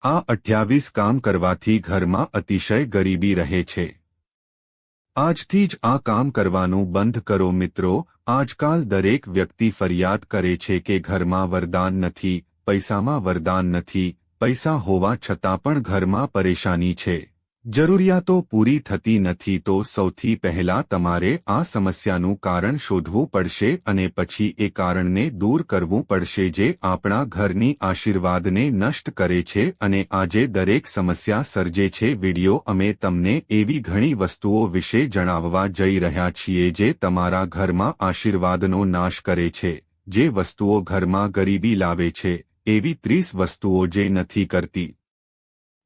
આ 28 કામ કરવાથી ઘરમાં અતિશય ગરીબી રહે છે। આજથી જ આ કામ કરવાનું બંધ કરો મિત્રો। આજકાલ દરેક વ્યક્તિ ફરિયાદ કરે છે કે ઘરમાં વરદાન નથી, પૈસામાં વરદાન નથી, પૈસા હોવા છતાં પણ ઘરમાં પરેશાની છે, જરૂરિયાતો પૂરી થતી નથી। તો સૌથી પહેલા તમારે આ સમસ્યાનું કારણ શોધવું પડશે અને પછી એ કારણને દૂર કરવું પડશે જે આપણા ઘરની આશીર્વાદને નષ્ટ કરે છે અને આજે દરેક સમસ્યા સર્જે છે। વિડિયો અમે તમને એવી ઘણી વસ્તુઓ વિશે જણાવવા જઈ રહ્યા છીએ જે તમારા ઘરમાં આશીર્વાદનો નાશ કરે છે, જે વસ્તુઓ ઘરમાં ગરીબી લાવે છે, એવી 30 વસ્તુઓ જે નથી કરતી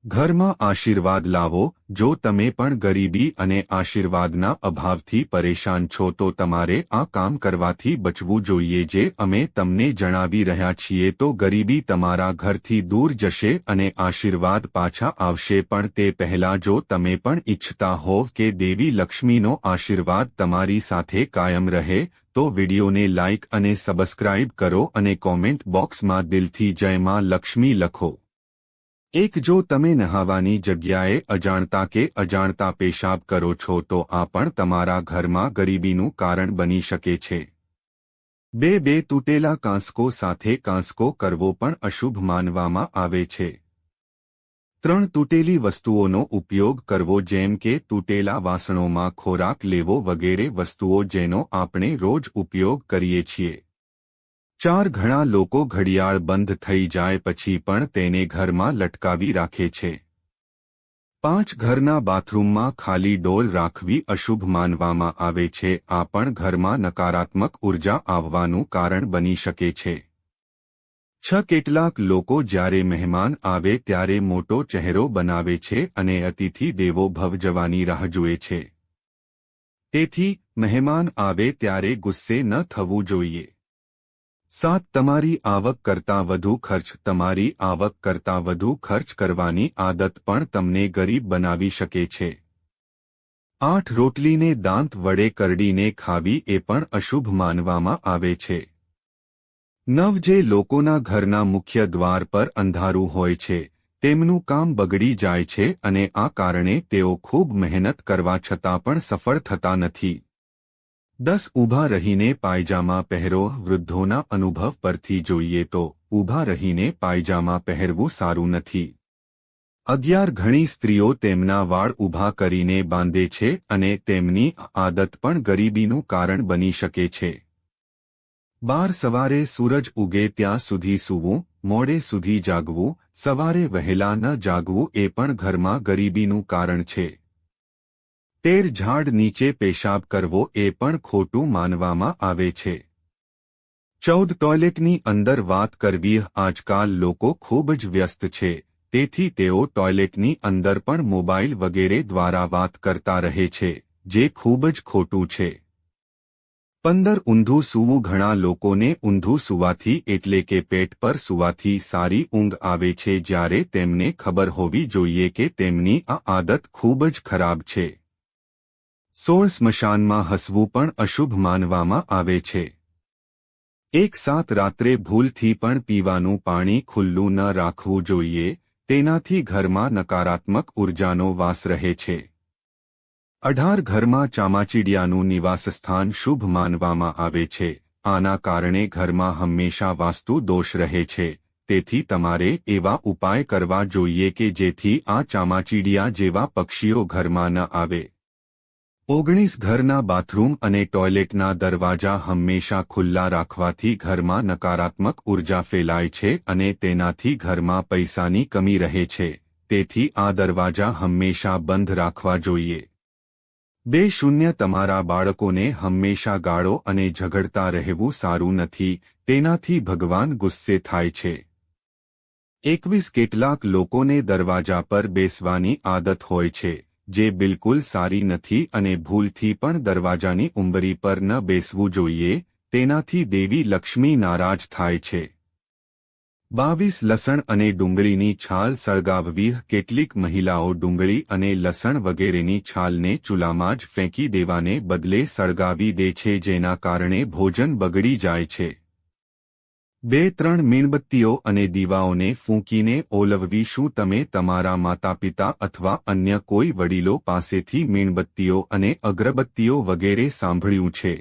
ઘરમાં આશીર્વાદ લાવો। જો તમે પણ ગરીબી અને આશીર્વાદના અભાવથી પરેશાન છો તો તમારે આ કામ કરવાથી બચવું જોઈએ જે અમે તમને જણાવી રહ્યા છીએ। તો ગરીબી તમારા ઘરથી દૂર જશે અને આશીર્વાદ પાછા આવશે। પણ તે પહેલાં જો તમે પણ ઈચ્છતા હોવ કે દેવી લક્ષ્મીનો આશીર્વાદ તમારી સાથે કાયમ રહે તો વિડીયોને લાઇક અને સબસ્ક્રાઇબ કરો અને કોમેન્ટ બોક્સમાં દિલથી જય માં લક્ષ્મી લખો। એક જો તમે નહાવાની જગ્યાએ અજાણતા કે અજાણતા પેશાબ કરો છો તો આ પણ તમારા ઘરમાં ગરીબીનું કારણ બની શકે છે। બે તૂટેલા કાંસકો સાથે કાંસકો કરવો પણ અશુભ માનવામાં આવે છે। 3 તૂટેલી વસ્તુઓનો ઉપયોગ કરવો જેમ કે તૂટેલા વાસણોમાં ખોરાક લેવો વગેરે વસ્તુઓ જેનો આપણે રોજ ઉપયોગ કરીએ છીએ। 4 ઘણા લોકો ઘડિયાળ બંધ થઈ જાય પછી પણ તેને ઘરમાં લટકાવી રાખે છે। 5 ઘરના બાથરૂમમાં ખાલી ડોલ રાખવી અશુભ માનવામાં આવે છે। આ પણ ઘરમાં નકારાત્મક ઉર્જા આવવાનું કારણ બની શકે છે। 6 કેટલાક લોકો જ્યારે મહેમાન આવે ત્યારે મોટો ચહેરો બનાવે છે અને અતિથિ દેવો ભવ જવાની રાહ જુએ છે। તેથી મહેમાન આવે ત્યારે ગુસ્સે ન થવું જોઈએ। 7 તમારી આવક કરતાં વધુ ખર્ચ તમારી આવક કરતાં વધુ ખર્ચ કરવાની આદત પણ તમને ગરીબ બનાવી શકે છે। 8 રોટલીને દાંત વડે કરડીને ખાવી એ પણ અશુભ માનવામાં આવે છે। 9 જે લોકોના ઘરના મુખ્ય દ્વાર પર અંધારું હોય છે તેમનું કામ બગડી જાય છે અને આ કારણે તેઓ ખૂબ મહેનત કરવા છતાં પણ સફળ થતા નથી। 10 ઊભા રહીને પાયજામા પહેરો વૃદ્ધોના અનુભવ પરથી જોઈએ તો ઊભા રહીને પાયજામા પહેરવું સારું નથી। 11 ઘણી સ્ત્રીઓ તેમના વાળ ઊભા કરીને બાંધે છે અને તેમની આદત પણ ગરીબીનું કારણ બની શકે છે। 12 સવારે સૂરજ ઉગે ત્યાં સુધી સૂવું, મોડે સુધી જાગવું, સવારે વહેલા ન જાગવું એ પણ ઘરમાં ગરીબીનું કારણ છે। 13 ઝાડ નીચે પેશાબ કરવો એ પણ ખોટું માનવામાં આવે છે। 14 ટોયલેટની અંદર વાત કરવી આજકાલ લોકો ખૂબ જ વ્યસ્ત છે તેથી તેઓ ટોયલેટની અંદર પણ મોબાઈલ વગેરે દ્વારા વાત કરતા રહે છે જે ખૂબ જ ખોટું છે। 15 ઊંધું સૂવું ઘણા લોકોને ઊંધું સૂવાથી એટલે કે પેટ પર સૂવાથી સારી ઊંઘ આવે છે જ્યારે તેમને ખબર હોવી જોઈએ કે તેમની આ આદત ખૂબ જ ખરાબ છે। 16 સ્મશાનમાં હસવું પણ અશુભ માનવામાં આવે છે। 7 રાત્રે ભૂલથી પણ પીવાનું પાણી ખુલ્લું ન રાખવું જોઈએ, તેનાથી ઘરમાં નકારાત્મક ઉર્જાનો વાસ રહે છે। 18 ઘરમાં ચામાચીડિયાનું નિવાસસ્થાન શુભ માનવામાં આવે છે। આના કારણે ઘરમાં હંમેશા વાસ્તુ દોષ રહે છે, તેથી તમારે એવા ઉપાય કરવા જોઈએ કે જેથી આ ચામાચીડિયા જેવા પક્ષીઓ ઘરમાં ન આવે। 19 ઘરના બાથરૂમ અને ટોયલેટના દરવાજા હંમેશા ખુલ્લા રાખવાથી ઘરમાં નકારાત્મક ઉર્જા ફેલાય છે અને તેનાથી ઘરમાં પૈસાની કમી રહે છે, તેથી આ દરવાજા હંમેશા બંધ રાખવા જોઈએ। 20 તમારા બાળકોને હંમેશા ગાળો અને ઝઘડતા રહેવું સારું નથી, તેનાથી ભગવાન ગુસ્સે થાય છે। 21 કેટલાક લોકોને દરવાજા પર બેસવાની આદત હોય છે જે બિલકુલ સારી નથી અને ભૂલથી પણ દરવાજાની ઉંબરી પર ન બેસવું જોઈએ, તેનાથી દેવી લક્ષ્મી નારાજ થાય છે। 22 લસણ અને ડુંગળીની છાલ સળગાવવી કેટલીક મહિલાઓ ડુંગળી અને લસણ વગેરેની છાલને ચૂલામાં જ ફેંકી દેવાને બદલે સળગાવી દે છે જેના કારણે ભોજન બગડી જાય છે। 2-3 મીણબત્તીઓ અને દીવાઓને ફૂંકીને ઓલવવી. શું તમે તમારા માતાપિતા અથવા અન્ય કોઈ વડીલો પાસેથી મીણબત્તીઓ અને અગરબત્તીઓ વગેરે સાંભળ્યું છે?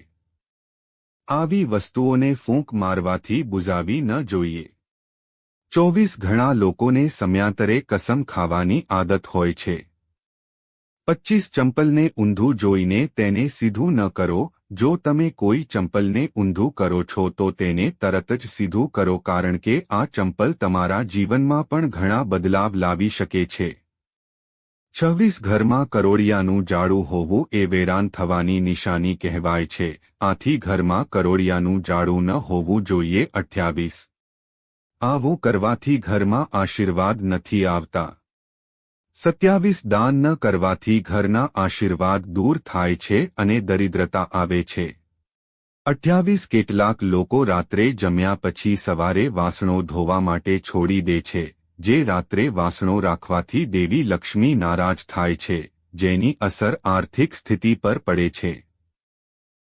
આવી વસ્તુઓને ફૂંક મારવાથી બુઝાવી ન જોઈએ. 24 ઘણા લોકોને સમયાંતરે કસમ ખાવાની આદત હોય છે. 25 ચંપલને ઊંધું જોઈને તેને સીધું ન કરો. જો તમે કોઈ ચંપલને ઊંધું કરો છો તો તેને તરત જ સીધું કરો, કારણ કે આ ચંપલ તમારા જીવનમાં પણ ઘણા બદલાવ લાવી શકે છે. 26 ઘરમાં કરોળિયાનું જાળું હોવું એ વેરાન થવાની નિશાની કહેવાય છે. આથી ઘરમાં કરોળિયાનું જાળું ન હોવું જોઈએ. 28 આવું કરવાથી ઘરમાં આશીર્વાદ નથી આવતા. 27 દાન ન કરવાથી ઘરના આશીર્વાદ દૂર થાય છે અને દરિદ્રતા આવે છે. 28 કેટલાક લોકો રાત્રે જમ્યા પછી સવારે વાસણો ધોવા માટે છોડી દે છે. જે રાત્રે વાસણો રાખવાથી દેવી લક્ષ્મી નારાજ થાય છે, જેની અસર આર્થિક સ્થિતિ પર પડે છે.